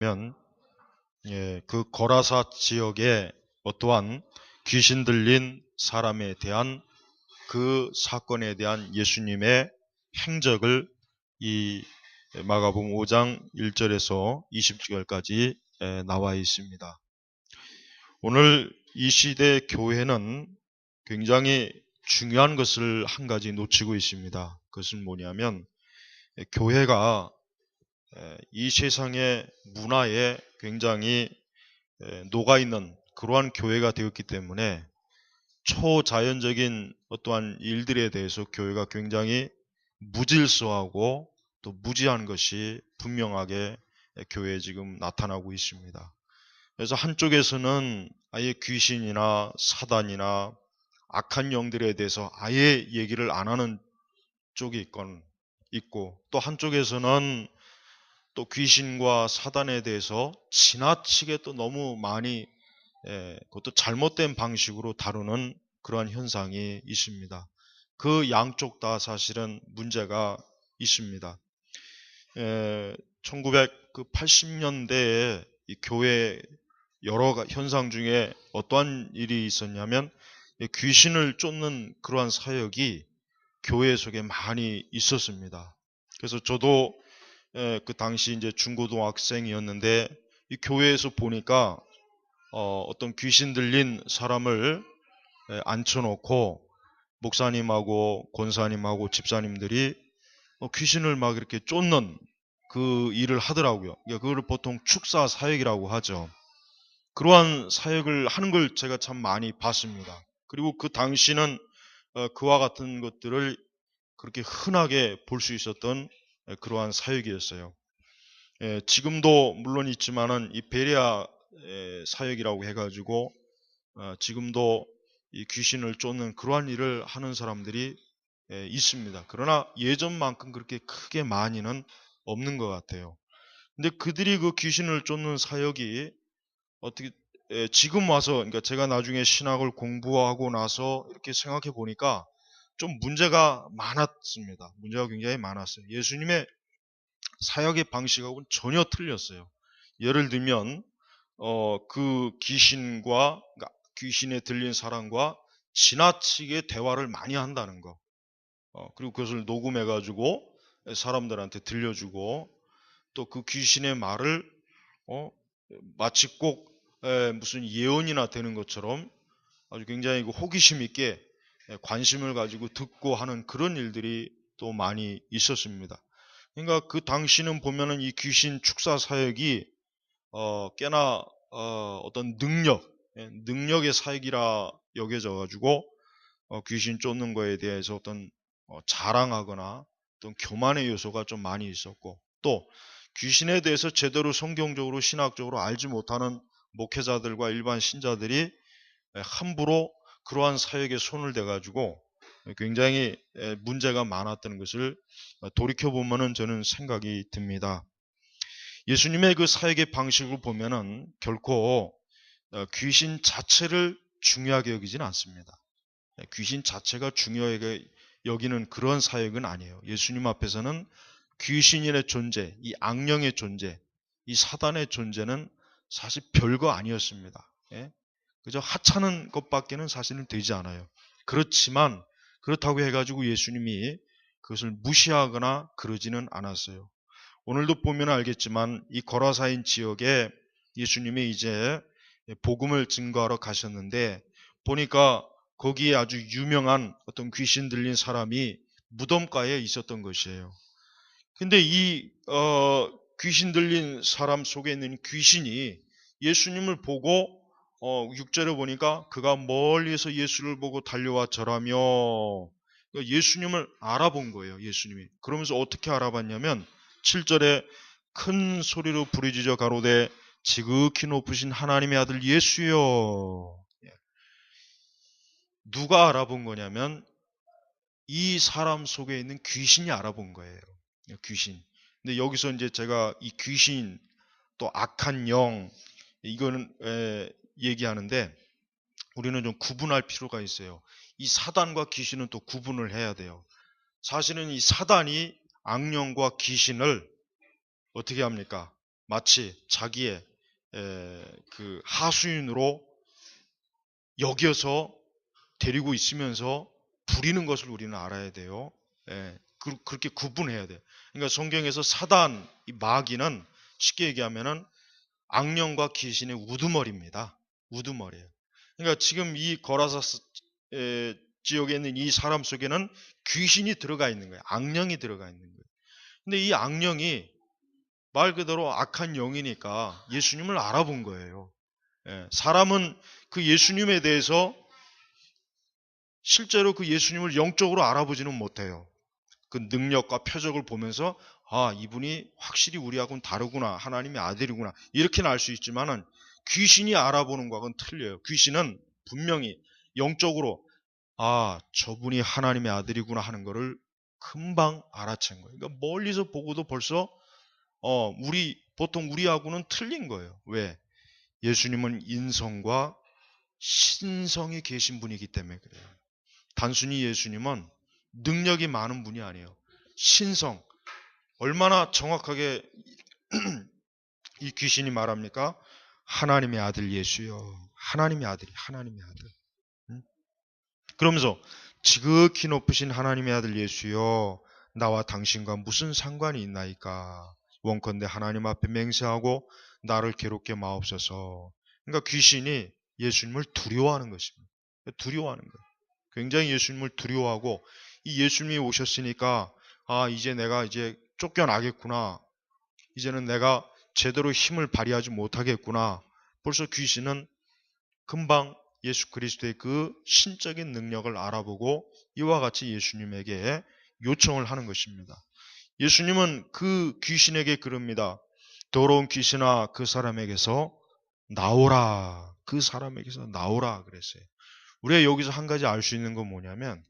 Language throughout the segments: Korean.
면 그 거라사 지역에 어떠한 귀신 들린 사람에 대한 그 사건에 대한 예수님의 행적을 이 마가복음 5장 1절에서 20절까지 나와 있습니다. 오늘 이 시대 교회는 굉장히 중요한 것을 한 가지 놓치고 있습니다. 그것은 뭐냐면 교회가 이 세상의 문화에 굉장히 녹아있는 그러한 교회가 되었기 때문에 초자연적인 어떠한 일들에 대해서 교회가 굉장히 무질서하고 또 무지한 것이 분명하게 교회에 지금 나타나고 있습니다. 그래서 한쪽에서는 아예 귀신이나 사단이나 악한 영들에 대해서 아예 얘기를 안 하는 쪽이 있고 또 한쪽에서는 또 귀신과 사단에 대해서 지나치게 또 너무 많이 그것도 잘못된 방식으로 다루는 그러한 현상이 있습니다. 그 양쪽 다 사실은 문제가 있습니다. 1980년대에 이 교회 여러 현상 중에 어떠한 일이 있었냐면 귀신을 쫓는 그러한 사역이 교회 속에 많이 있었습니다. 그래서 저도 그 당시 이제 중고등학생이었는데 이 교회에서 보니까 어떤 귀신 들린 사람을 앉혀놓고 목사님하고 권사님하고 집사님들이 귀신을 막 이렇게 쫓는 그 일을 하더라고요. 그걸 보통 축사 사역이라고 하죠. 그러한 사역을 하는 걸 제가 참 많이 봤습니다. 그리고 그 당시는 그와 같은 것들을 그렇게 흔하게 볼 수 있었던 그러한 사역이었어요. 지금도 물론 있지만은 이 베레아 사역이라고 해가지고 지금도 이 귀신을 쫓는 그러한 일을 하는 사람들이 있습니다. 그러나 예전만큼 그렇게 크게 많이는 없는 것 같아요. 근데 그들이 그 귀신을 쫓는 사역이 어떻게 지금 와서 그러니까 제가 나중에 신학을 공부하고 나서 이렇게 생각해 보니까 좀 문제가 많았습니다. 문제가 굉장히 많았어요. 예수님의 사역의 방식하고는 전혀 틀렸어요. 예를 들면 그 귀신과 그러니까 귀신에 들린 사람과 지나치게 대화를 많이 한다는 거. 그리고 그것을 녹음해 가지고 사람들한테 들려주고 또 그 귀신의 말을 마치 꼭 무슨 예언이나 되는 것처럼 아주 굉장히 호기심 있게 관심을 가지고 듣고 하는 그런 일들이 또 많이 있었습니다. 그러니까 그 당시는 보면은 이 귀신 축사 사역이 꽤나 어떤 능력의 사역이라 여겨져 가지고 귀신 쫓는 거에 대해서 어떤 자랑하거나 어떤 교만의 요소가 좀 많이 있었고 또 귀신에 대해서 제대로 성경적으로 신학적으로 알지 못하는 목회자들과 일반 신자들이 함부로 그러한 사역에 손을 대가지고 굉장히 문제가 많았다는 것을 돌이켜보면은 저는 생각이 듭니다. 예수님의 그 사역의 방식을 보면은 결코 귀신 자체를 중요하게 여기지는 않습니다. 귀신 자체가 중요하게 여기는 그런 사역은 아니에요. 예수님 앞에서는 귀신의 존재, 이 악령의 존재, 이 사단의 존재는 사실 별거 아니었습니다. 그저 하찮은 것밖에는 사실은 되지 않아요. 그렇지만 그렇다고 해가지고 예수님이 그것을 무시하거나 그러지는 않았어요. 오늘도 보면 알겠지만 이 거라사인 지역에 예수님이 이제 복음을 증거하러 가셨는데 보니까 거기에 아주 유명한 어떤 귀신 들린 사람이 무덤가에 있었던 것이에요. 근데 이 귀신 들린 사람 속에 있는 귀신이 예수님을 보고 6절에 보니까 그가 멀리서 예수를 보고 달려와 절하며 그러니까 예수님을 알아본 거예요. 예수님이. 그러면서 어떻게 알아봤냐면 7절에 큰 소리로 부르짖어 가로되 지극히 높으신 하나님의 아들 예수여. 누가 알아본 거냐면 이 사람 속에 있는 귀신이 알아본 거예요. 귀신. 근데 여기서 이제 제가 이 귀신 또 악한 영 이거는 얘기하는데 우리는 좀 구분할 필요가 있어요. 이 사단과 귀신은 또 구분을 해야 돼요. 사실은 이 사단이 악령과 귀신을 어떻게 합니까? 마치 자기의 그 하수인으로 여겨서 데리고 있으면서 부리는 것을 우리는 알아야 돼요. 그렇게 구분해야 돼요. 그러니까 성경에서 사단, 이 마귀는 쉽게 얘기하면은 악령과 귀신의 우두머리입니다. 우두머리예요. 그러니까 지금 이 거라사 지역에 있는 이 사람 속에는 귀신이 들어가 있는 거예요. 악령이 들어가 있는 거예요. 근데 이 악령이 말 그대로 악한 영이니까 예수님을 알아본 거예요. 사람은 그 예수님에 대해서 실제로 그 예수님을 영적으로 알아보지는 못해요. 그 능력과 표적을 보면서 아, 이분이 확실히 우리하고는 다르구나. 하나님의 아들이구나. 이렇게는 알 수 있지만은 귀신이 알아보는 것과는 틀려요. 귀신은 분명히 영적으로 아, 저분이 하나님의 아들이구나 하는 것을 금방 알아챈 거예요. 그러니까 멀리서 보고도 벌써 보통 우리하고는 틀린 거예요. 왜? 예수님은 인성과 신성이 계신 분이기 때문에 그래요. 단순히 예수님은 능력이 많은 분이 아니에요. 신성. 얼마나 정확하게 이 귀신이 말합니까? 하나님의 아들 예수여. 하나님의 아들이 하나님의 아들. 그러면서 지극히 높으신 하나님의 아들 예수여, 나와 당신과 무슨 상관이 있나이까? 원컨대 하나님 앞에 맹세하고 나를 괴롭게 마옵소서. 그러니까 귀신이 예수님을 두려워하는 것입니다. 두려워하는 거예요. 굉장히 예수님을 두려워하고 이 예수님이 오셨으니까 아, 이제 내가 이제 쫓겨나겠구나. 이제는 내가 제대로 힘을 발휘하지 못하겠구나. 벌써 귀신은 금방 예수 그리스도의 그 신적인 능력을 알아보고 이와 같이 예수님에게 요청을 하는 것입니다. 예수님은 그 귀신에게 그럽니다. 더러운 귀신아, 그 사람에게서 나오라. 그 사람에게서 나오라 그랬어요. 우리가 여기서 한 가지 알 수 있는 건 뭐냐면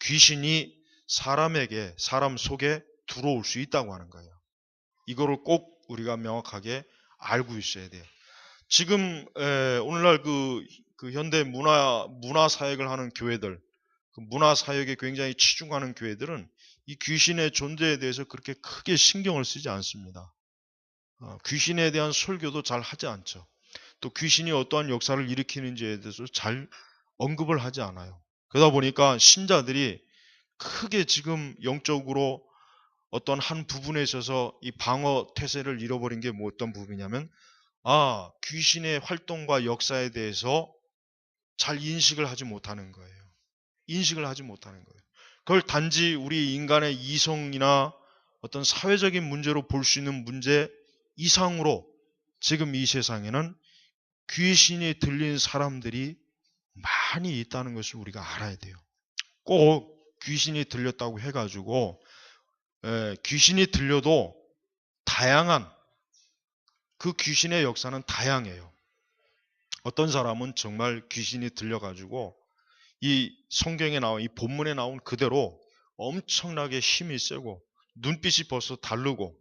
귀신이 사람에게, 사람 속에 들어올 수 있다고 하는 거예요. 이거를 꼭 우리가 명확하게 알고 있어야 돼요. 지금 오늘날 그 현대 문화 사역을 하는 교회들, 그 문화 사역에 굉장히 치중하는 교회들은 이 귀신의 존재에 대해서 그렇게 크게 신경을 쓰지 않습니다. 귀신에 대한 설교도 잘 하지 않죠. 또 귀신이 어떠한 역사를 일으키는지에 대해서 잘 언급을 하지 않아요. 그러다 보니까 신자들이 크게 지금 영적으로 어떤 한 부분에 있어서 이 방어 태세를 잃어버린 게 뭐 어떤 부분이냐면 귀신의 활동과 역사에 대해서 잘 인식을 하지 못하는 거예요. 인식을 하지 못하는 거예요. 그걸 단지 우리 인간의 이성이나 어떤 사회적인 문제로 볼 수 있는 문제 이상으로 지금 이 세상에는 귀신이 들린 사람들이 많이 있다는 것을 우리가 알아야 돼요. 꼭 귀신이 들렸다고 해가지고 귀신이 들려도 다양한 그 귀신의 역사는 다양해요. 어떤 사람은 정말 귀신이 들려가지고 이 성경에 나온 이 본문에 나온 그대로 엄청나게 힘이 세고 눈빛이 벌써 다르고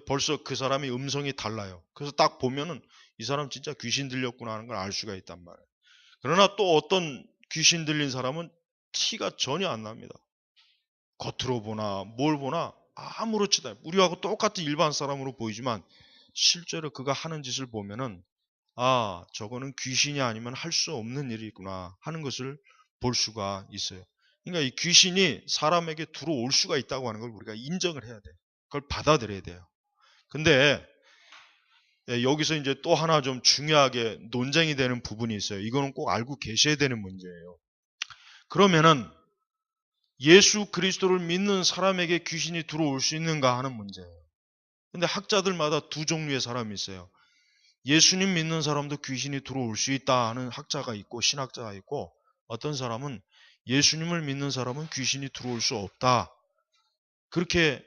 벌써 그 사람의 음성이 달라요. 그래서 딱 보면은 이 사람 진짜 귀신 들렸구나 하는 걸 알 수가 있단 말이에요. 그러나 또 어떤 귀신 들린 사람은 티가 전혀 안 납니다. 겉으로 보나 뭘 보나 아무렇지도 않아요. 우리하고 똑같은 일반 사람으로 보이지만 실제로 그가 하는 짓을 보면은 저거는 귀신이 아니면 할 수 없는 일이구나 하는 것을 볼 수가 있어요. 그러니까 이 귀신이 사람에게 들어올 수가 있다고 하는 걸 우리가 인정을 해야 돼요. 그걸 받아들여야 돼요. 근데 여기서 이제 또 하나 좀 중요하게 논쟁이 되는 부분이 있어요. 이거는 꼭 알고 계셔야 되는 문제예요. 그러면은 예수 그리스도를 믿는 사람에게 귀신이 들어올 수 있는가 하는 문제예요. 근데 학자들마다 두 종류의 사람이 있어요. 예수님 믿는 사람도 귀신이 들어올 수 있다 하는 학자가 있고 신학자가 있고, 어떤 사람은 예수님을 믿는 사람은 귀신이 들어올 수 없다, 그렇게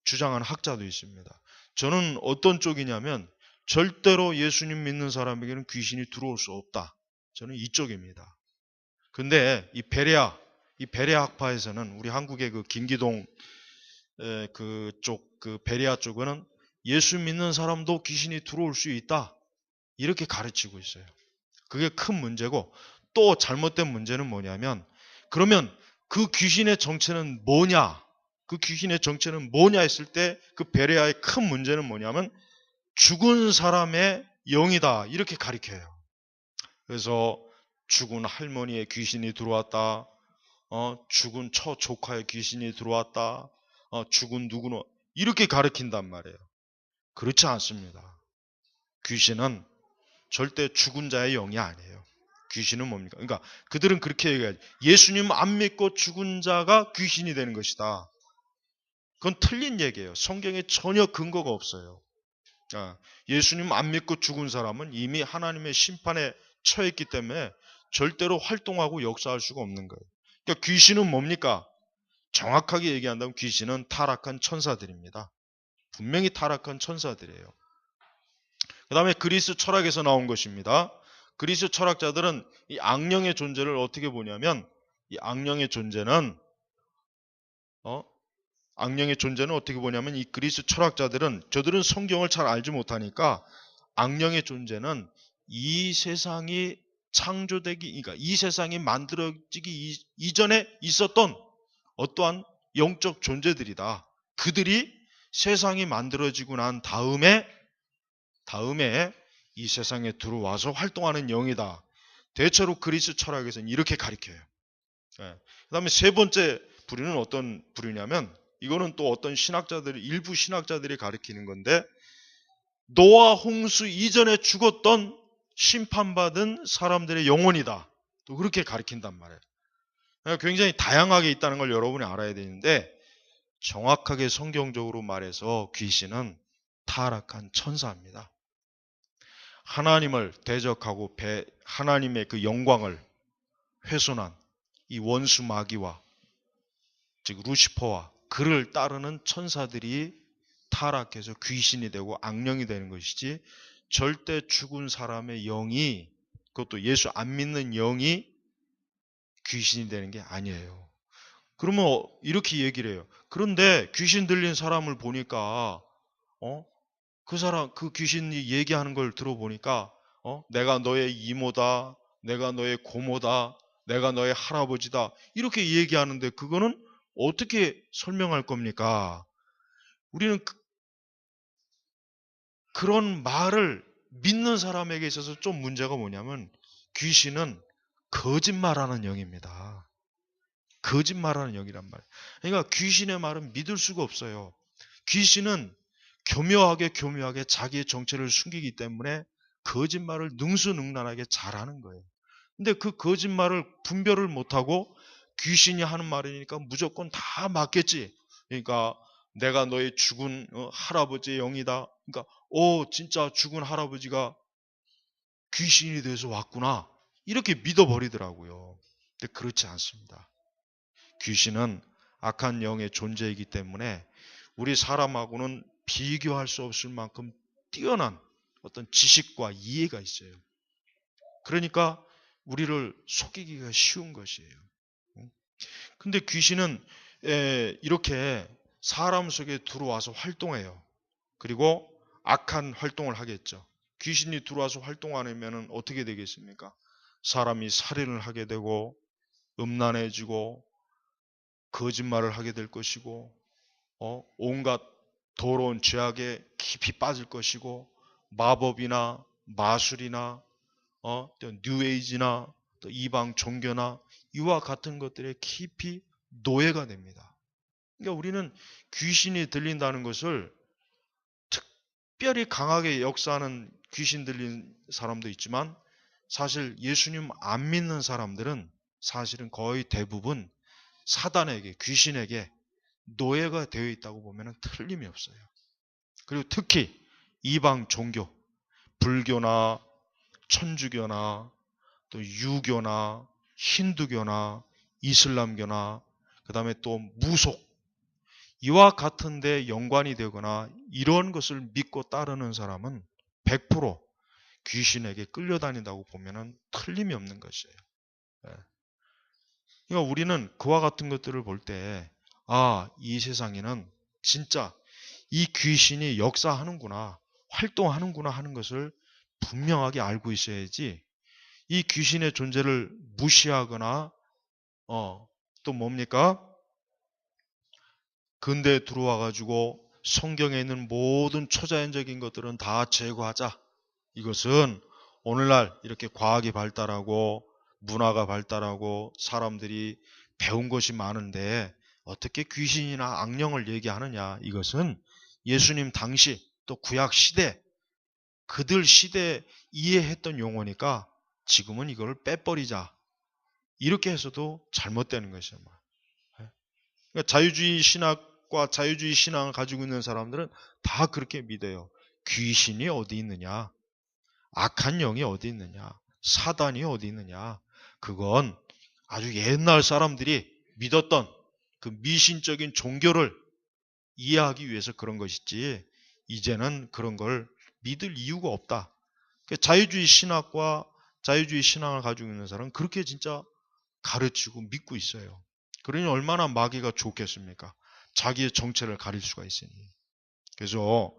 주장하는 학자도 있습니다. 저는 어떤 쪽이냐면 절대로 예수님 믿는 사람에게는 귀신이 들어올 수 없다, 저는 이쪽입니다. 근데 이 베레아 학파에서는, 우리 한국의 그 김기동 그쪽, 그 베레아 쪽은 예수 믿는 사람도 귀신이 들어올 수 있다, 이렇게 가르치고 있어요. 그게 큰 문제고, 또 잘못된 문제는 뭐냐면, 그러면 그 귀신의 정체는 뭐냐? 그 귀신의 정체는 뭐냐 했을 때 그 베레아의 큰 문제는 뭐냐면 죽은 사람의 영이다 이렇게 가리켜요. 그래서 죽은 할머니의 귀신이 들어왔다. 죽은 처조카의 귀신이 들어왔다. 죽은 누구는 이렇게 가리킨단 말이에요. 그렇지 않습니다. 귀신은 절대 죽은 자의 영이 아니에요. 귀신은 뭡니까? 그러니까 그들은 그렇게 얘기하죠. 예수님 안 믿고 죽은 자가 귀신이 되는 것이다. 그건 틀린 얘기예요. 성경에 전혀 근거가 없어요. 예수님 안 믿고 죽은 사람은 이미 하나님의 심판에 처했기 때문에 절대로 활동하고 역사할 수가 없는 거예요. 그러니까 귀신은 뭡니까? 정확하게 얘기한다면 귀신은 타락한 천사들입니다. 분명히 타락한 천사들이에요. 그 다음에 그리스 철학에서 나온 것입니다. 그리스 철학자들은 이 악령의 존재를 어떻게 보냐면 이 악령의 존재는 어떻게 보냐면 이 그리스 철학자들은 저들은 성경을 잘 알지 못하니까 악령의 존재는 이 세상이 창조되기, 그러니까 이 세상이 만들어지기 이전에 있었던 어떠한 영적 존재들이다. 그들이 세상이 만들어지고 난 다음에 이 세상에 들어와서 활동하는 영이다. 대체로 그리스 철학에서는 이렇게 가리켜요. 그 다음에 세 번째 부류는 어떤 부류냐면 이거는 또 어떤 일부 신학자들이 가리키는 건데 노아 홍수 이전에 죽었던 심판받은 사람들의 영혼이다. 또 그렇게 가리킨단 말이에요. 굉장히 다양하게 있다는 걸 여러분이 알아야 되는데 정확하게 성경적으로 말해서 귀신은 타락한 천사입니다. 하나님을 대적하고 하나님의 그 영광을 훼손한 이 원수 마귀와 즉 루시퍼와 그를 따르는 천사들이 타락해서 귀신이 되고 악령이 되는 것이지 절대 죽은 사람의 영이 그것도 예수 안 믿는 영이 귀신이 되는 게 아니에요. 그러면 이렇게 얘기를 해요. 그런데 귀신 들린 사람을 보니까 그 귀신이 얘기하는 걸 들어보니까 내가 너의 이모다, 내가 너의 고모다, 내가 너의 할아버지다 이렇게 얘기하는데 그거는 어떻게 설명할 겁니까? 우리는 그런 말을 믿는 사람에게 있어서 좀 문제가 뭐냐면 귀신은 거짓말하는 영입니다. 거짓말하는 영이란 말이에요. 그러니까 귀신의 말은 믿을 수가 없어요. 귀신은 교묘하게 자기의 정체를 숨기기 때문에 거짓말을 능수능란하게 잘하는 거예요. 근데 그 거짓말을 분별을 못하고 귀신이 하는 말이니까 무조건 다 맞겠지. 그러니까 내가 너의 죽은 할아버지의 영이다. 그러니까 진짜 죽은 할아버지가 귀신이 돼서 왔구나. 이렇게 믿어버리더라고요. 근데 그렇지 않습니다. 귀신은 악한 영의 존재이기 때문에 우리 사람하고는 비교할 수 없을 만큼 뛰어난 어떤 지식과 이해가 있어요. 그러니까 우리를 속이기가 쉬운 것이에요. 근데 귀신은 이렇게 사람 속에 들어와서 활동해요. 그리고 악한 활동을 하겠죠. 귀신이 들어와서 활동하면 어떻게 되겠습니까? 사람이 살인을 하게 되고 음란해지고 거짓말을 하게 될 것이고 온갖 더러운 죄악에 깊이 빠질 것이고 마법이나 마술이나 또 뉴에이지나 또 이방 종교나 이와 같은 것들에 깊이 노예가 됩니다. 그러니까 우리는 귀신이 들린다는 것을 특별히 강하게 역사하는 귀신 들린 사람도 있지만 사실 예수님 안 믿는 사람들은 사실은 거의 대부분 사단에게 귀신에게 노예가 되어 있다고 보면 틀림이 없어요. 그리고 특히 이방 종교, 불교나 천주교나 또 유교나 힌두교나 이슬람교나 그 다음에 또 무속 이와 같은 데 연관이 되거나 이런 것을 믿고 따르는 사람은 100% 귀신에게 끌려다닌다고 보면 틀림이 없는 것이에요. 그러니까 우리는 그와 같은 것들을 볼 때 이 세상에는 진짜 이 귀신이 역사하는구나, 활동하는구나 하는 것을 분명하게 알고 있어야지 이 귀신의 존재를 무시하거나 또 뭡니까? 근대에 들어와 가지고 성경에 있는 모든 초자연적인 것들은 다 제거하자. 이것은 오늘날 이렇게 과학이 발달하고 문화가 발달하고 사람들이 배운 것이 많은데 어떻게 귀신이나 악령을 얘기하느냐. 이것은 예수님 당시 또 구약 시대 그들 시대 이해했던 용어니까 지금은 이걸 빼버리자. 이렇게 해서도 잘못되는 것이에요. 그러니까 자유주의 신학과 자유주의 신앙을 가지고 있는 사람들은 다 그렇게 믿어요. 귀신이 어디 있느냐? 악한 영이 어디 있느냐? 사단이 어디 있느냐? 그건 아주 옛날 사람들이 믿었던 그 미신적인 종교를 이해하기 위해서 그런 것이지 이제는 그런 걸 믿을 이유가 없다. 자유주의 신학과 자유주의 신앙을 가지고 있는 사람은 그렇게 진짜 가르치고 믿고 있어요. 그러니 얼마나 마귀가 좋겠습니까? 자기의 정체를 가릴 수가 있으니. 그래서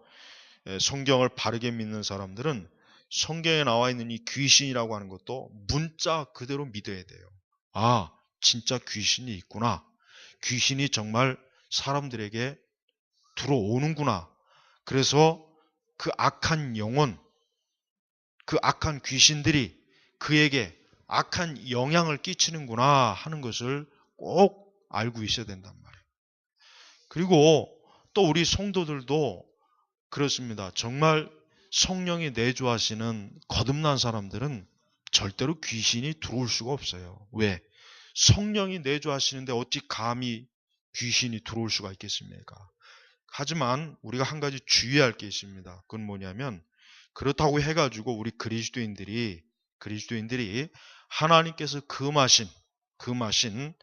성경을 바르게 믿는 사람들은 성경에 나와 있는 이 귀신이라고 하는 것도 문자 그대로 믿어야 돼요. 아, 진짜 귀신이 있구나. 귀신이 정말 사람들에게 들어오는구나. 그래서 그 악한 영혼, 그 악한 귀신들이 그에게 악한 영향을 끼치는구나 하는 것을 꼭 알고 있어야 된단 말이에요. 그리고 또 우리 성도들도 그렇습니다. 정말 성령이 내주하시는 거듭난 사람들은 절대로 귀신이 들어올 수가 없어요. 왜? 성령이 내주하시는데 어찌 감히 귀신이 들어올 수가 있겠습니까? 하지만 우리가 한 가지 주의할 게 있습니다. 그건 뭐냐면 그렇다고 해가지고 우리 그리스도인들이 하나님께서 금하신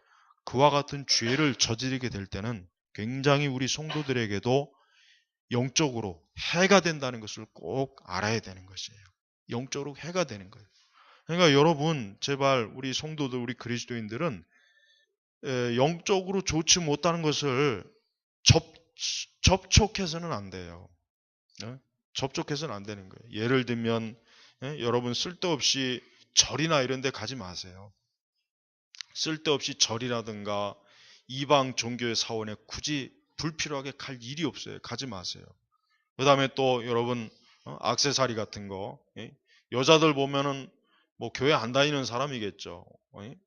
그와 같은 죄를 저지르게 될 때는 굉장히 우리 성도들에게도 영적으로 해가 된다는 것을 꼭 알아야 되는 것이에요. 영적으로 해가 되는 거예요. 그러니까 여러분 제발 우리 성도들 우리 그리스도인들은 영적으로 좋지 못하는 것을 접촉해서는 안 돼요. 접촉해서는 안 되는 거예요. 예를 들면 여러분 쓸데없이 절이나 이런 데 가지 마세요. 쓸데없이 절이라든가 이방 종교의 사원에 굳이 불필요하게 갈 일이 없어요. 가지 마세요. 그 다음에 또 여러분 액세서리 같은 거 여자들 보면은 뭐 교회 안 다니는 사람이겠죠.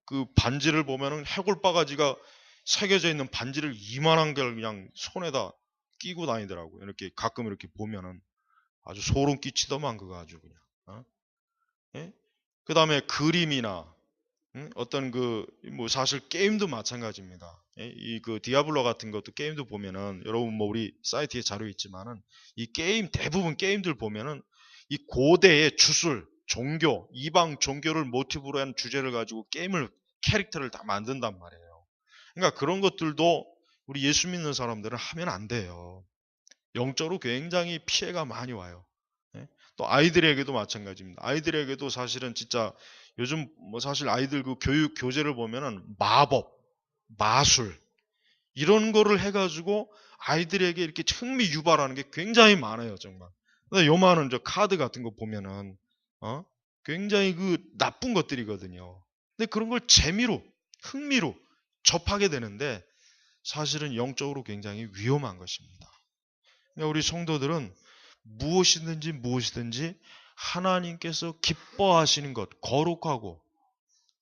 그 반지를 보면은 해골 바가지가 새겨져 있는 반지를 이만한 걸 그냥 손에다 끼고 다니더라고요. 이렇게 가끔 이렇게 보면은 아주 소름 끼치더만 그거 아주 그냥. 그 다음에 그림이나 어떤 뭐 사실 게임도 마찬가지입니다. 이 디아블로 같은 것도 게임도 보면은 여러분 뭐 우리 사이트에 자료 있지만은 이 게임 대부분 게임들 보면은 이 고대의 주술, 종교, 이방 종교를 모티브로 한 주제를 가지고 캐릭터를 다 만든단 말이에요. 그러니까 그런 것들도 우리 예수 믿는 사람들은 하면 안 돼요. 영적으로 굉장히 피해가 많이 와요. 또 아이들에게도 마찬가지입니다. 아이들에게도 사실은 진짜 요즘 뭐 사실 아이들 그 교육 교재를 보면은 마법, 마술 이런 거를 해가지고 아이들에게 이렇게 흥미 유발하는 게 굉장히 많아요, 정말. 요만한 저 카드 같은 거 보면은 굉장히 그 나쁜 것들이거든요. 근데 그런 걸 재미로, 흥미로 접하게 되는데 사실은 영적으로 굉장히 위험한 것입니다. 그러니까 우리 성도들은 무엇이든지 하나님께서 기뻐하시는 것, 거룩하고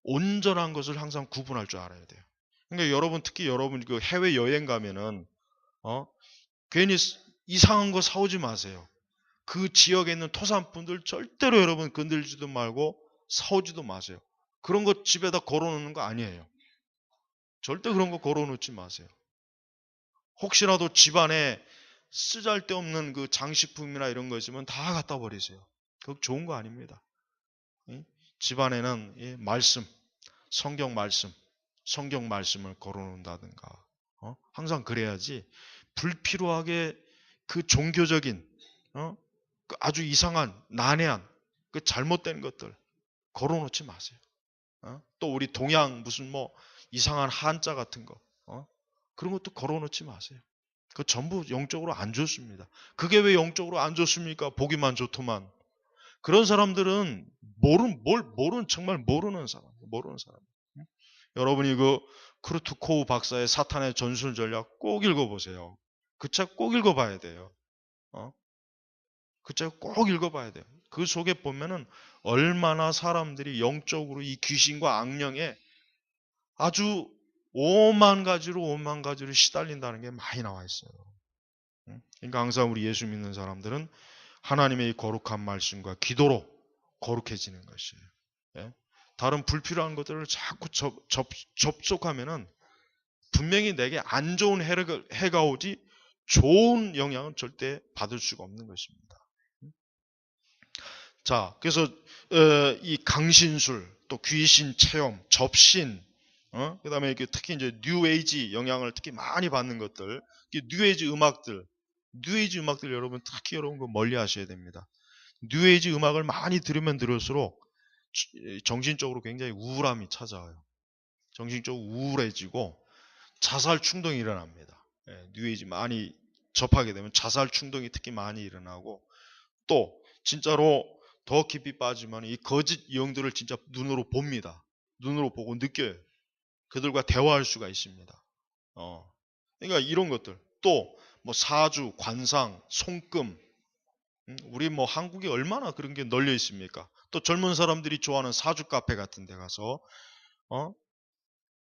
온전한 것을 항상 구분할 줄 알아야 돼요. 그러니까 여러분 특히 여러분 그 해외 여행 가면은 괜히 이상한 거 사오지 마세요. 그 지역에 있는 토산품들 절대로 여러분 건들지도 말고 사오지도 마세요. 그런 거 집에다 걸어놓는 거 아니에요. 절대 그런 거 걸어놓지 마세요. 혹시라도 집안에 쓰잘데없는 그 장식품이나 이런 거 있으면 다 갖다 버리세요. 그거 좋은 거 아닙니다. 집안에는 말씀, 성경 말씀을 걸어놓는다든가 항상 그래야지 불필요하게 그 종교적인 그 아주 이상한 난해한 그 잘못된 것들 걸어놓지 마세요. 또 우리 동양 무슨 뭐 이상한 한자 같은 거 그런 것도 걸어놓지 마세요. 그 전부 영적으로 안 좋습니다. 그게 왜 영적으로 안 좋습니까? 보기만 좋더만. 그런 사람들은 정말 모르는 사람. 여러분이 그 크루트코우 박사의 사탄의 전술 전략 꼭 읽어보세요. 그 책 꼭 읽어봐야 돼요. 그 책 꼭 읽어봐야 돼요. 그 속에 보면은 얼마나 사람들이 영적으로 이 귀신과 악령에 아주 오만 가지로 시달린다는 게 많이 나와 있어요. 그러니까 항상 우리 예수 믿는 사람들은 하나님의 이 거룩한 말씀과 기도로 거룩해지는 것이에요. 예? 다른 불필요한 것들을 자꾸 접촉하면은 분명히 내게 안 좋은 해가 오지 좋은 영향은 절대 받을 수가 없는 것입니다. 자, 그래서 이 강신술, 또 귀신 체험, 접신, 그다음에 특히 이제 뉴에이지 영향을 특히 많이 받는 것들, 뉴에이지 음악들 여러분 특히 여러분 멀리 하셔야 됩니다. 뉴에이지 음악을 많이 들으면 들을수록 정신적으로 굉장히 우울함이 찾아와요. 정신적으로 우울해지고 자살 충동이 일어납니다. 뉴에이지 많이 접하게 되면 자살 충동이 특히 많이 일어나고, 또 진짜로 더 깊이 빠지면 이 거짓 영들을 진짜 눈으로 봅니다. 눈으로 보고 느껴요. 그들과 대화할 수가 있습니다. 그러니까 이런 것들, 또 뭐 사주, 관상, 손금, 우리 뭐 한국에 얼마나 그런 게 널려 있습니까? 또 젊은 사람들이 좋아하는 사주 카페 같은 데 가서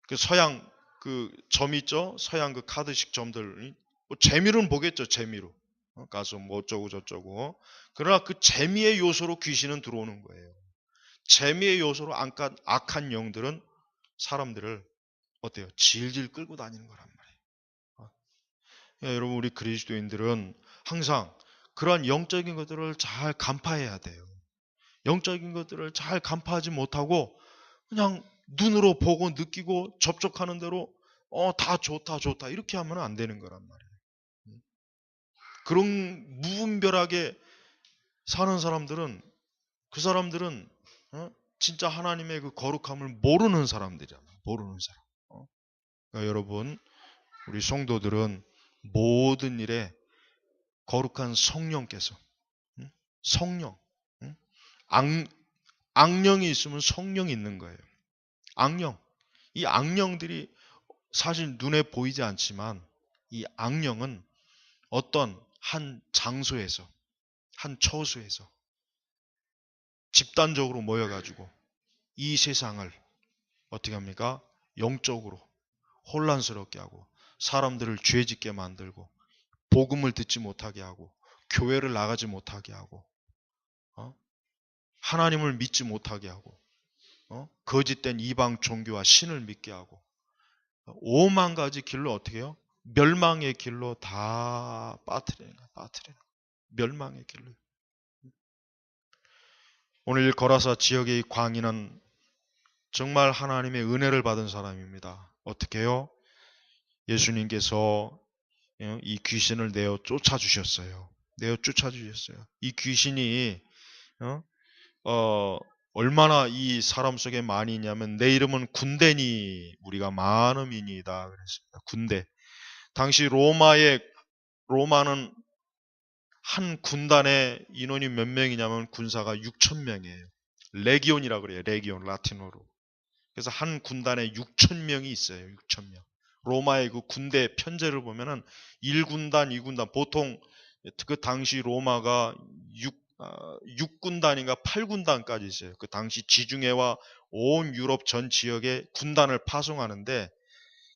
그 서양 그 점 있죠? 서양 그 카드식 점들, 뭐 재미로는 보겠죠. 재미로 가서 뭐 어쩌고 저쩌고. 그러나 그 재미의 요소로 귀신은 들어오는 거예요. 재미의 요소로 악한 영들은 사람들을 어때요? 질질 끌고 다니는 거란 말이에요. 그러니까 여러분, 우리 그리스도인들은 항상 그러한 영적인 것들을 잘 간파해야 돼요. 영적인 것들을 잘 간파하지 못하고 그냥 눈으로 보고 느끼고 접촉하는 대로 다 좋다 이렇게 하면 안 되는 거란 말이에요. 그런 무분별하게 사는 사람들은, 그 사람들은 진짜 하나님의 그 거룩함을 모르는 사람들이잖아요. 모르는 사람. 그러니까 여러분, 우리 성도들은 모든 일에 거룩한 성령께서, 성령, 악령이 있으면 성령이 있는 거예요. 악령. 이 악령들이 사실 눈에 보이지 않지만 이 악령은 어떤 한 장소에서, 한 처소에서 집단적으로 모여가지고 이 세상을 어떻게 합니까? 영적으로 혼란스럽게 하고 사람들을 죄짓게 만들고 복음을 듣지 못하게 하고 교회를 나가지 못하게 하고 하나님을 믿지 못하게 하고 거짓된 이방 종교와 신을 믿게 하고 5만 가지 길로 어떻게 해요? 멸망의 길로 다 빠뜨리는 거예요. 멸망의 길로. 오늘 거라사 지역의 광인은 정말 하나님의 은혜를 받은 사람입니다. 어떻게 해요? 예수님께서 이 귀신을 내어 쫓아주셨어요. 이 귀신이 얼마나 이 사람 속에 많이 있냐면, 내 이름은 군대니 우리가 많음이니이다 그랬습니다. 군대. 당시 로마는 한 군단의 인원이 몇 명이냐면 군사가 6천 명이에요. 레기온이라고 그래요. 레기온, 라틴어로. 그래서 한 군단에 6천 명이 있어요. 6천 명. 로마의 그 군대 편제를 보면은 1군단, 2군단, 보통 그 당시 로마가 6군단인가 8군단까지 있어요. 그 당시 지중해와 온 유럽 전 지역에 군단을 파송하는데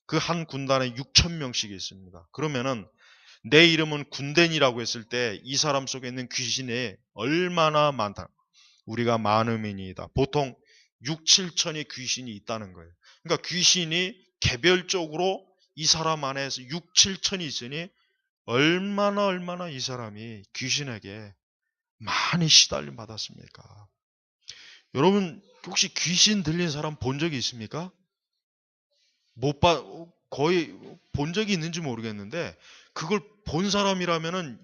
그 한 군단에 6천 명씩 있습니다. 그러면은 내 이름은 군대니라고 했을 때 이 사람 속에 있는 귀신이 얼마나 많다. 우리가 많음이니이다. 보통 6, 7천의 귀신이 있다는 거예요. 그러니까 귀신이 개별적으로 이 사람 안에서 6, 7천이 있으니 얼마나 이 사람이 귀신에게 많이 시달림 받았습니까? 여러분, 혹시 귀신 들린 사람 본 적이 있습니까? 거의 본 적이 있는지 모르겠는데, 그걸 본 사람이라면은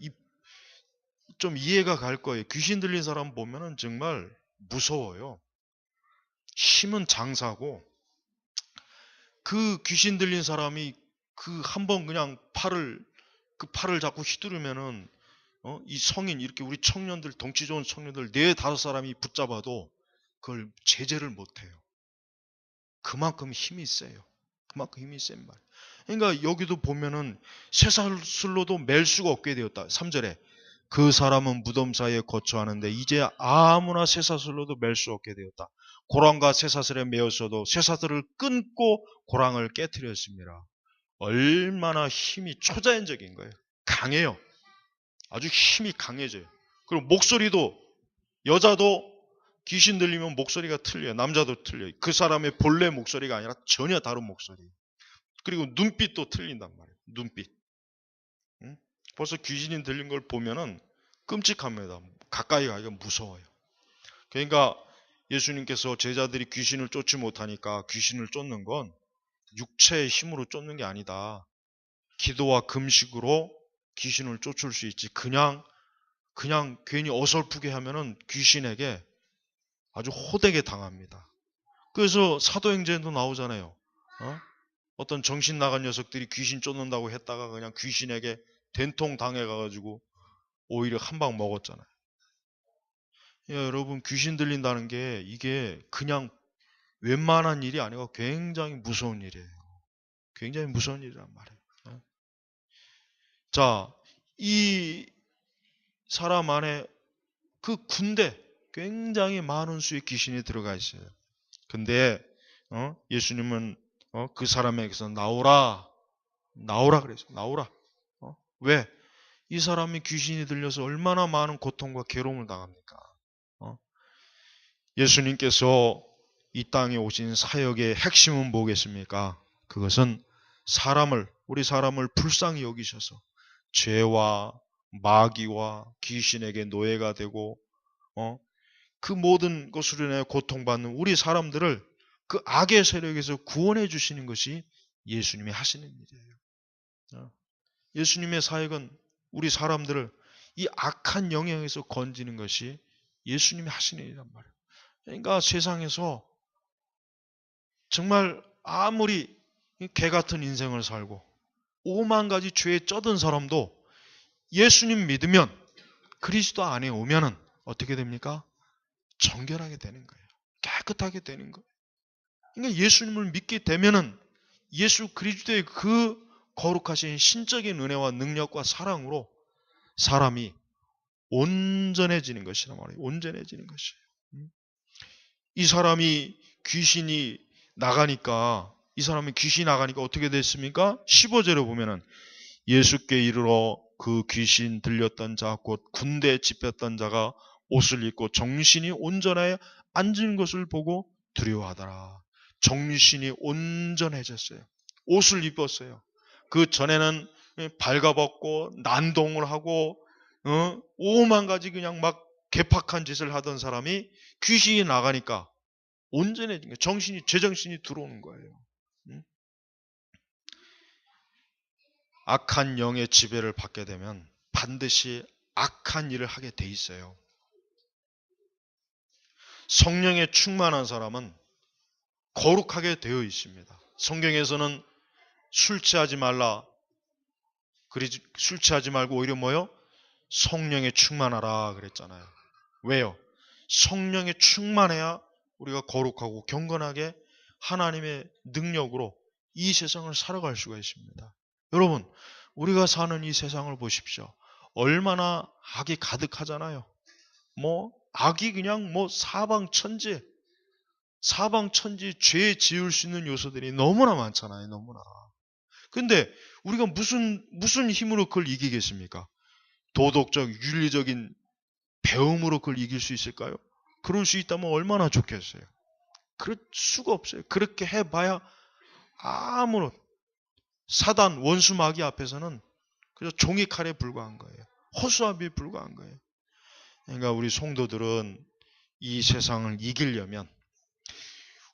좀 이해가 갈 거예요. 귀신 들린 사람 보면은 정말 무서워요. 힘은 장사고, 그 귀신 들린 사람이 그 한번 그냥 그 팔을 잡고 휘두르면은 이 성인, 이렇게 우리 청년들, 덩치 좋은 청년들 4-5사람이 붙잡아도 그걸 제재를 못해요. 그만큼 힘이 세요. 그만큼 힘이 센 말. 그러니까 여기도 보면은 쇠사슬로도 맬 수가 없게 되었다. 3절에 그 사람은 무덤 사이에 거처하는데 이제 아무나 쇠사슬로도 맬 수 없게 되었다. 고랑과 쇠사슬에 매었어도 쇠사슬을 끊고 고랑을 깨뜨렸습니다. 얼마나 힘이 초자연적인 거예요. 강해요. 아주 힘이 강해져요. 그리고 목소리도 여자도 귀신 들리면 목소리가 틀려요. 남자도 틀려요. 그 사람의 본래 목소리가 아니라 전혀 다른 목소리. 그리고 눈빛도 틀린단 말이에요. 눈빛. 응? 벌써 귀신이 들린 걸 보면은 끔찍합니다. 가까이 가기가 무서워요. 그러니까 예수님께서 제자들이 귀신을 쫓지 못하니까 귀신을 쫓는 건 육체의 힘으로 쫓는 게 아니다. 기도와 금식으로 귀신을 쫓을 수 있지. 그냥 괜히 어설프게 하면은 귀신에게 아주 호되게 당합니다. 그래서 사도행전에도 나오잖아요. 어떤 정신 나간 녀석들이 귀신 쫓는다고 했다가 그냥 귀신에게 된통 당해가지고 오히려 한 방 먹었잖아요. 여러분, 귀신 들린다는 게 이게 그냥 웬만한 일이 아니고 굉장히 무서운 일이에요. 굉장히 무서운 일이란 말이에요. 자, 이 사람 안에 그 군대 굉장히 많은 수의 귀신이 들어가 있어요. 근데 예수님은 그 사람에게서 나오라 그랬어요. 나오라. 왜? 이 사람이 귀신이 들려서 얼마나 많은 고통과 괴로움을 당합니까? 예수님께서 이 땅에 오신 사역의 핵심은 뭐겠습니까? 그것은 우리 사람을 불쌍히 여기셔서 죄와 마귀와 귀신에게 노예가 되고 그 모든 것으로 인해 고통받는 우리 사람들을 그 악의 세력에서 구원해 주시는 것이 예수님이 하시는 일이에요. 예수님의 사역은 우리 사람들을 이 악한 영향에서 건지는 것이 예수님이 하시는 일이란 말이에요. 그러니까 세상에서 정말 아무리 개 같은 인생을 살고 5만 가지 죄에 쩌든 사람도 예수님 믿으면 그리스도 안에 오면은 어떻게 됩니까? 정결하게 되는 거예요. 깨끗하게 되는 거예요. 그러니까 예수님을 믿게 되면은 예수 그리스도의 그 거룩하신 신적인 은혜와 능력과 사랑으로 사람이 온전해지는 것이란 말이에요. 온전해지는 것이에요. 이 사람이 귀신이 나가니까 어떻게 됐습니까? 15절에 보면은 예수께 이르러 그 귀신 들렸던 자 곧 군대에 집혔던 자가 옷을 입고 정신이 온전하여 앉은 것을 보고 두려워하더라. 정신이 온전해졌어요. 옷을 입었어요. 그 전에는 발가벗고 난동을 하고 5만 가지 그냥 막 개팍한 짓을 하던 사람이 귀신이 나가니까 온전해진 거예요. 제정신이 들어오는 거예요. 악한 영의 지배를 받게 되면 반드시 악한 일을 하게 돼 있어요. 성령에 충만한 사람은 거룩하게 되어 있습니다. 성경에서는 술 취하지 말라. 술 취하지 말고 오히려 뭐요? 성령에 충만하라 그랬잖아요. 왜요? 성령에 충만해야 우리가 거룩하고 경건하게 하나님의 능력으로 이 세상을 살아갈 수가 있습니다. 여러분, 우리가 사는 이 세상을 보십시오. 얼마나 악이 가득하잖아요. 악이 그냥 사방천지 죄 지을 수 있는 요소들이 너무나 많잖아요. 너무나. 근데 우리가 무슨 힘으로 그걸 이기겠습니까? 도덕적, 윤리적인 배움으로 그걸 이길 수 있을까요? 그럴 수 있다면 얼마나 좋겠어요. 그럴 수가 없어요. 그렇게 해봐야 아무런 사단, 원수 마귀 앞에서는 그저 종이 칼에 불과한 거예요. 허수아비에 불과한 거예요. 그러니까 우리 성도들은 이 세상을 이기려면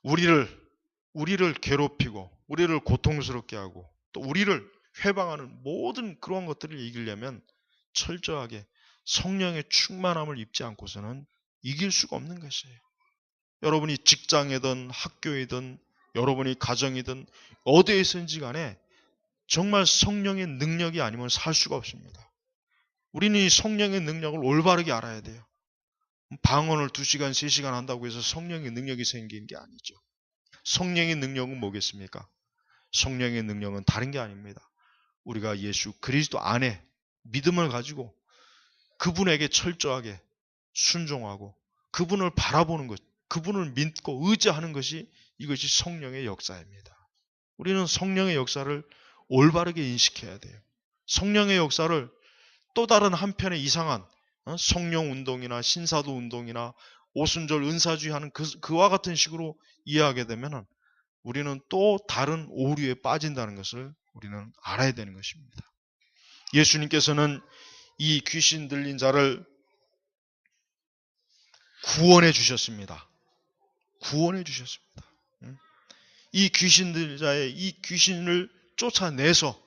우리를 괴롭히고 우리를 고통스럽게 하고 또 우리를 회방하는 모든 그런 것들을 이기려면 철저하게 성령의 충만함을 입지 않고서는 이길 수가 없는 것이에요. 여러분이 직장이든 학교이든 여러분이 가정이든 어디에서든지 간에 정말 성령의 능력이 아니면 살 수가 없습니다. 우리는 이 성령의 능력을 올바르게 알아야 돼요. 방언을 2시간, 3시간 한다고 해서 성령의 능력이 생기는 게 아니죠. 성령의 능력은 뭐겠습니까? 성령의 능력은 다른 게 아닙니다. 우리가 예수 그리스도 안에 믿음을 가지고 그분에게 철저하게 순종하고 그분을 바라보는 것, 그분을 믿고 의지하는 것이 이것이 성령의 역사입니다. 우리는 성령의 역사를 올바르게 인식해야 돼요. 성령의 역사를 또 다른 한편의 이상한 성령 운동이나 신사도 운동이나 오순절 은사주의 하는 그와 같은 식으로 이해하게 되면 우리는 또 다른 오류에 빠진다는 것을 우리는 알아야 되는 것입니다. 예수님께서는 이 귀신 들린 자를 구원해 주셨습니다. 구원해 주셨습니다. 이 귀신 들린 자의 이 귀신을 쫓아내서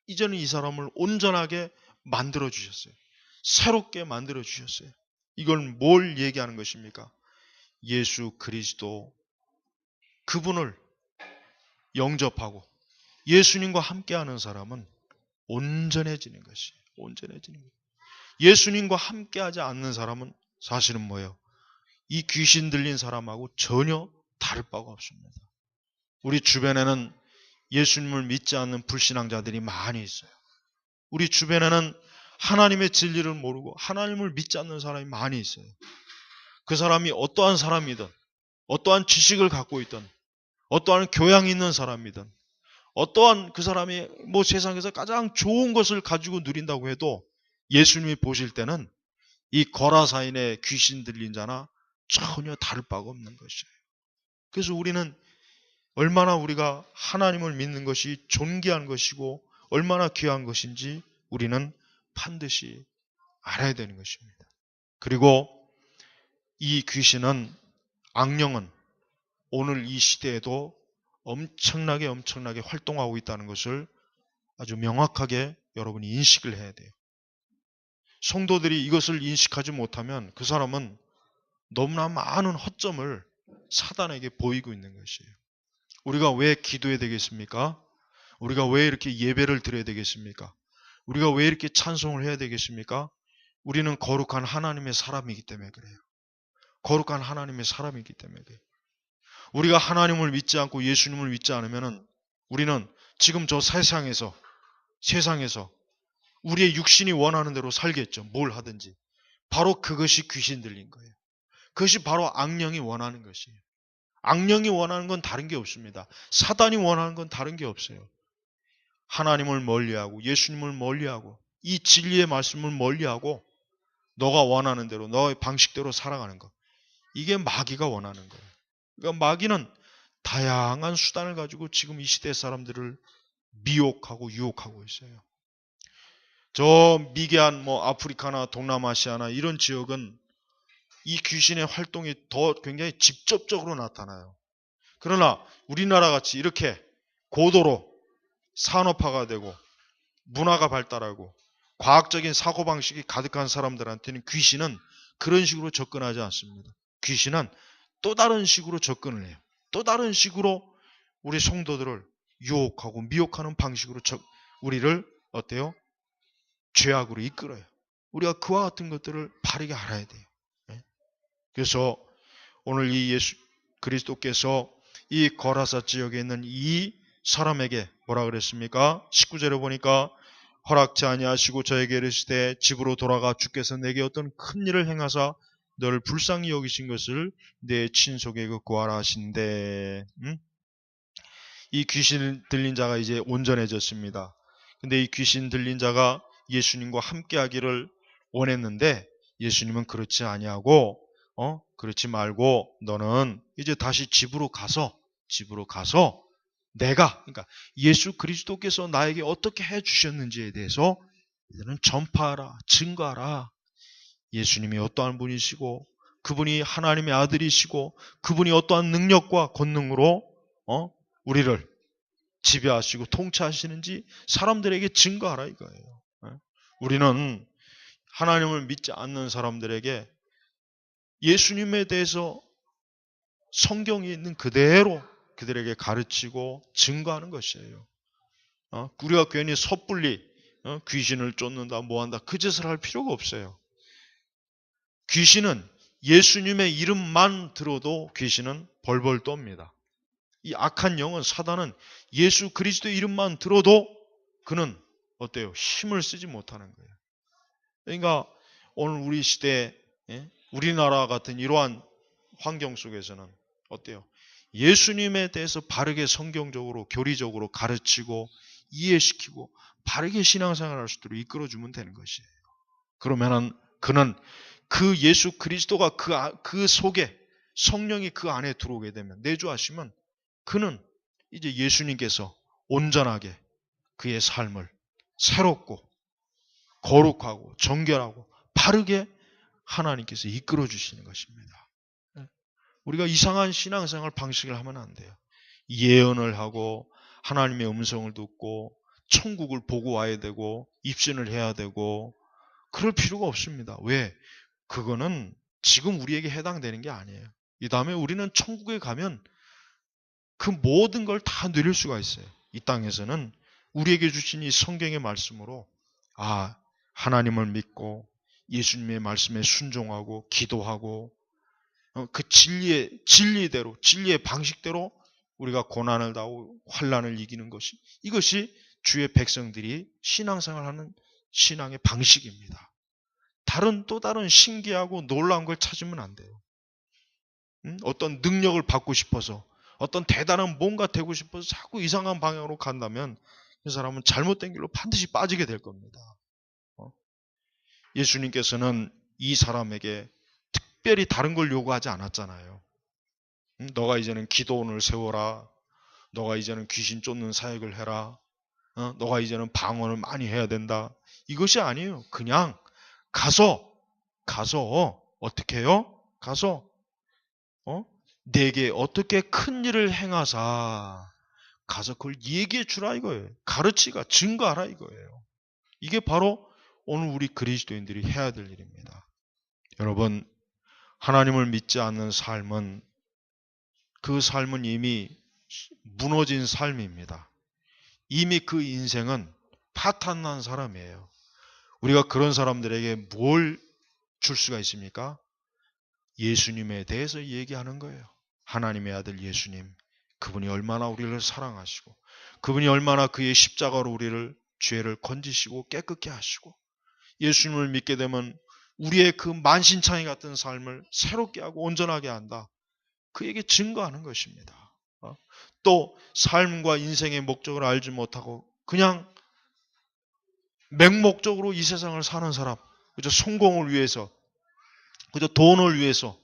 이제는 이 사람을 온전하게 만들어 주셨어요. 새롭게 만들어 주셨어요. 이걸 뭘 얘기하는 것입니까? 예수 그리스도 그분을 영접하고 예수님과 함께하는 사람은 온전해지는 것이에요. 온전해지는 거예요. 예수님과 함께하지 않는 사람은 사실은 뭐예요? 이 귀신 들린 사람하고 전혀 다를 바가 없습니다. 우리 주변에는 예수님을 믿지 않는 불신앙자들이 많이 있어요. 우리 주변에는 하나님의 진리를 모르고 하나님을 믿지 않는 사람이 많이 있어요. 그 사람이 어떠한 사람이든 어떠한 지식을 갖고 있든 어떠한 교양이 있는 사람이든 어떠한 그 사람이 뭐 세상에서 가장 좋은 것을 가지고 누린다고 해도 예수님이 보실 때는 이 거라사인의 귀신 들린 자나 전혀 다를 바가 없는 것이에요. 그래서 우리는 얼마나 우리가 하나님을 믿는 것이 존귀한 것이고 얼마나 귀한 것인지 우리는 반드시 알아야 되는 것입니다. 그리고 이 귀신은, 악령은 오늘 이 시대에도 엄청나게 활동하고 있다는 것을 아주 명확하게 여러분이 인식을 해야 돼요. 성도들이 이것을 인식하지 못하면 그 사람은 너무나 많은 허점을 사단에게 보이고 있는 것이에요. 우리가 왜 기도해야 되겠습니까? 우리가 왜 이렇게 예배를 드려야 되겠습니까? 우리가 왜 이렇게 찬송을 해야 되겠습니까? 우리는 거룩한 하나님의 사람이기 때문에 그래요. 거룩한 하나님의 사람이기 때문에 그래요. 우리가 하나님을 믿지 않고 예수님을 믿지 않으면 우리는 지금 저 세상에서 우리의 육신이 원하는 대로 살겠죠. 뭘 하든지. 바로 그것이 귀신 들린 거예요. 그것이 바로 악령이 원하는 것이에요. 악령이 원하는 건 다른 게 없습니다. 사단이 원하는 건 다른 게 없어요. 하나님을 멀리하고 예수님을 멀리하고 이 진리의 말씀을 멀리하고 너가 원하는 대로 너의 방식대로 살아가는 것. 이게 마귀가 원하는 거예요. 그러니까 마귀는 다양한 수단을 가지고 지금 이 시대 사람들을 미혹하고 유혹하고 있어요. 저 미개한 아프리카나 동남아시아나 이런 지역은 이 귀신의 활동이 더 굉장히 직접적으로 나타나요. 그러나 우리나라 같이 이렇게 고도로 산업화가 되고 문화가 발달하고 과학적인 사고방식이 가득한 사람들한테는 귀신은 그런 식으로 접근하지 않습니다. 귀신은 또 다른 식으로 접근을 해요. 또 다른 식으로 우리 성도들을 유혹하고 미혹하는 방식으로 우리를 어때요? 죄악으로 이끌어요. 우리가 그와 같은 것들을 바르게 알아야 돼요. 그래서 오늘 이 예수 그리스도께서 이 거라사 지역에 있는 이 사람에게 뭐라 그랬습니까? 19절에 보니까 허락지 아니하시고 저에게 이르시되 집으로 돌아가 주께서 내게 어떤 큰 일을 행하사 너를 불쌍히 여기신 것을 내 친속에 구하라 하신대. 이 귀신 들린 자가 이제 온전해졌습니다. 근데 이 귀신 들린 자가 예수님과 함께하기를 원했는데 예수님은 그렇지 아니하고 그렇지 말고 너는 이제 다시 집으로 가서 내가, 그러니까 예수 그리스도께서 나에게 어떻게 해주셨는지에 대해서 이제는 전파하라, 증거하라. 예수님이 어떠한 분이시고 그분이 하나님의 아들이시고 그분이 어떠한 능력과 권능으로 우리를 지배하시고 통치하시는지 사람들에게 증거하라 이거예요. 우리는 하나님을 믿지 않는 사람들에게 예수님에 대해서 성경에 있는 그대로 그들에게 가르치고 증거하는 것이에요. 우리가 괜히 섣불리 귀신을 쫓는다 뭐한다 그 짓을 할 필요가 없어요. 귀신은 예수님의 이름만 들어도 귀신은 벌벌 떱니다. 이 악한 영은, 사단은 예수 그리스도의 이름만 들어도 그는 어때요? 힘을 쓰지 못하는 거예요. 그러니까 오늘 우리 시대, 우리나라 같은 이러한 환경 속에서는 어때요? 예수님에 대해서 바르게 성경적으로, 교리적으로 가르치고 이해시키고 바르게 신앙생활할 수 있도록 이끌어주면 되는 것이에요. 그러면은 그는 그 예수 그리스도가 그 속에, 성령이 그 안에 들어오게 되면, 내주하시면 그는 이제 예수님께서 온전하게 그의 삶을 새롭고 거룩하고 정결하고 바르게 하나님께서 이끌어 주시는 것입니다. 우리가 이상한 신앙생활 방식을 하면 안 돼요. 예언을 하고 하나님의 음성을 듣고 천국을 보고 와야 되고 입신을 해야 되고 그럴 필요가 없습니다. 왜? 그거는 지금 우리에게 해당되는 게 아니에요. 이 다음에 우리는 천국에 가면 그 모든 걸 다 누릴 수가 있어요. 이 땅에서는 우리에게 주신 이 성경의 말씀으로 하나님을 믿고 예수님의 말씀에 순종하고 기도하고 그 진리대로, 진리의 방식대로 우리가 고난을 당하고 환난을 이기는 것이, 이것이 주의 백성들이 신앙생활하는 신앙의 방식입니다. 또 다른 신기하고 놀라운 걸 찾으면 안 돼요. 어떤 능력을 받고 싶어서, 어떤 대단한 뭔가 되고 싶어서 자꾸 이상한 방향으로 간다면 그 사람은 잘못된 길로 반드시 빠지게 될 겁니다. 예수님께서는 이 사람에게 특별히 다른 걸 요구하지 않았잖아요. 너가 이제는 기도원을 세워라. 너가 이제는 귀신 쫓는 사역을 해라. 너가 이제는 방언을 많이 해야 된다. 이것이 아니에요. 그냥 가서 어떻게 해요? 가서 내게 어떻게 큰 일을 행하사 가서 그걸 얘기해 주라 이거예요. 가르치가 증거하라 이거예요. 이게 바로 오늘 우리 그리스도인들이 해야 될 일입니다. 여러분, 하나님을 믿지 않는 삶은, 그 삶은 이미 무너진 삶입니다. 이미 그 인생은 파탄난 사람이에요. 우리가 그런 사람들에게 뭘 줄 수가 있습니까? 예수님에 대해서 얘기하는 거예요. 하나님의 아들 예수님, 그분이 얼마나 우리를 사랑하시고 그분이 얼마나 그의 십자가로 우리를 죄를 건지시고 깨끗게 하시고, 예수님을 믿게 되면 우리의 그 만신창이 같은 삶을 새롭게 하고 온전하게 한다. 그에게 증거하는 것입니다. 또 삶과 인생의 목적을 알지 못하고 그냥 맹목적으로 이 세상을 사는 사람, 그저 성공을 위해서, 그저 돈을 위해서,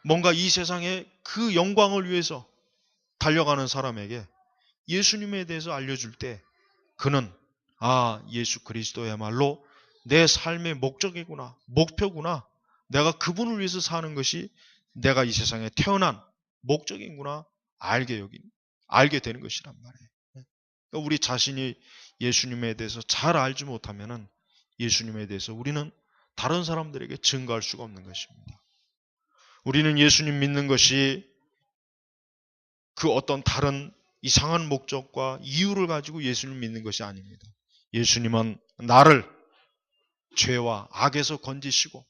뭔가 이 세상의 그 영광을 위해서 달려가는 사람에게 예수님에 대해서 알려줄 때 그는 예수 그리스도야말로 내 삶의 목적이구나, 목표구나, 내가 그분을 위해서 사는 것이 내가 이 세상에 태어난 목적이구나 알게 되는 것이란 말이에요. 그러니까 우리 자신이 예수님에 대해서 잘 알지 못하면은 예수님에 대해서 우리는 다른 사람들에게 증거할 수가 없는 것입니다. 우리는 예수님 믿는 것이 그 어떤 다른 이상한 목적과 이유를 가지고 예수님 믿는 것이 아닙니다. 예수님은 나를 죄와 악에서 건지시고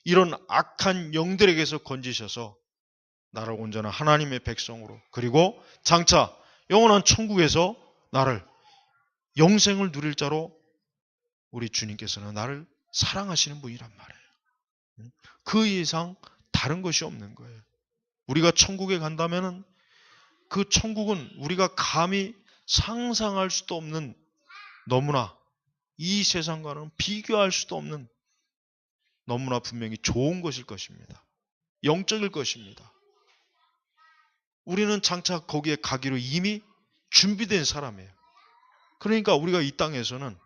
이런 악한 영들에게서 건지셔서 나를 온전한 하나님의 백성으로, 그리고 장차 영원한 천국에서 나를 영생을 누릴 자로 우리 주님께서는 나를 사랑하시는 분이란 말이에요. 그 이상 다른 것이 없는 거예요. 우리가 천국에 간다면은 그 천국은 우리가 감히 상상할 수도 없는, 너무나 이 세상과는 비교할 수도 없는 너무나 분명히 좋은 것일 것입니다. 영적일 것입니다. 우리는 장차 거기에 가기로 이미 준비된 사람이에요. 그러니까 우리가 이 땅에서는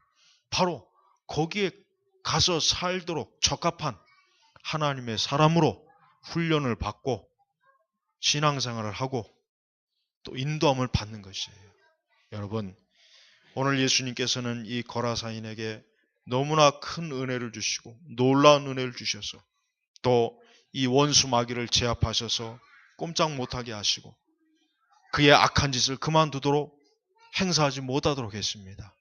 바로 거기에 가서 살도록 적합한 하나님의 사람으로 훈련을 받고 신앙생활을 하고 또 인도함을 받는 것이에요. 여러분, 오늘 예수님께서는 이 거라사인에게 너무나 큰 은혜를 주시고 놀라운 은혜를 주셔서 또 이 원수 마귀를 제압하셔서 꼼짝 못하게 하시고 그의 악한 짓을 그만두도록 행사하지 못하도록 했습니다.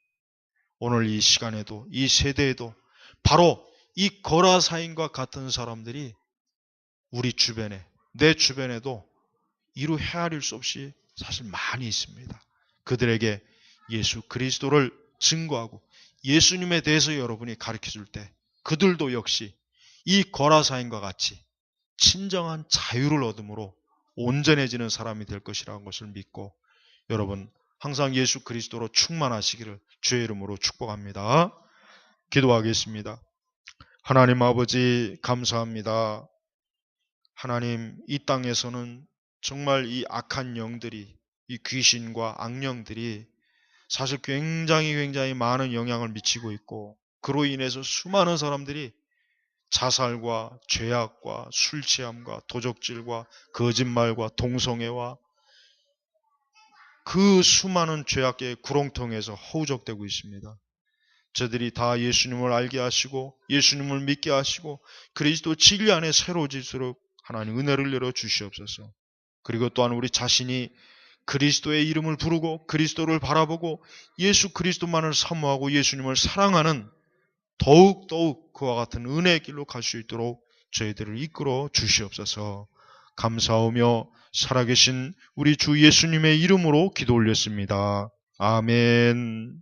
오늘 이 시간에도, 이 세대에도 바로 이 거라사인과 같은 사람들이 우리 주변에, 내 주변에도 이루 헤아릴 수 없이 사실 많이 있습니다. 그들에게 예수 그리스도를 증거하고 예수님에 대해서 여러분이 가르쳐줄 때 그들도 역시 이 거라사인과 같이 진정한 자유를 얻음으로 온전해지는 사람이 될 것이라는 것을 믿고 여러분 항상 예수 그리스도로 충만하시기를 주의 이름으로 축복합니다. 기도하겠습니다. 하나님 아버지 감사합니다. 하나님 이 땅에서는 정말 이 악한 영들이 이 귀신과 악령들이 사실 굉장히 많은 영향을 미치고 있고 그로 인해서 수많은 사람들이 자살과 죄악과 술 취함과 도적질과 거짓말과 동성애와 그 수많은 죄악의 구렁텅이에서 허우적대고 있습니다. 저들이 다 예수님을 알게 하시고 예수님을 믿게 하시고 그리스도 진리 안에 새로워질수록 하나님 은혜를 내려 주시옵소서. 그리고 또한 우리 자신이 그리스도의 이름을 부르고 그리스도를 바라보고 예수 그리스도만을 사모하고 예수님을 사랑하는 더욱 그와 같은 은혜의 길로 갈 수 있도록 저희들을 이끌어 주시옵소서. 감사하며 살아계신 우리 주 예수님의 이름으로 기도 올렸습니다. 아멘.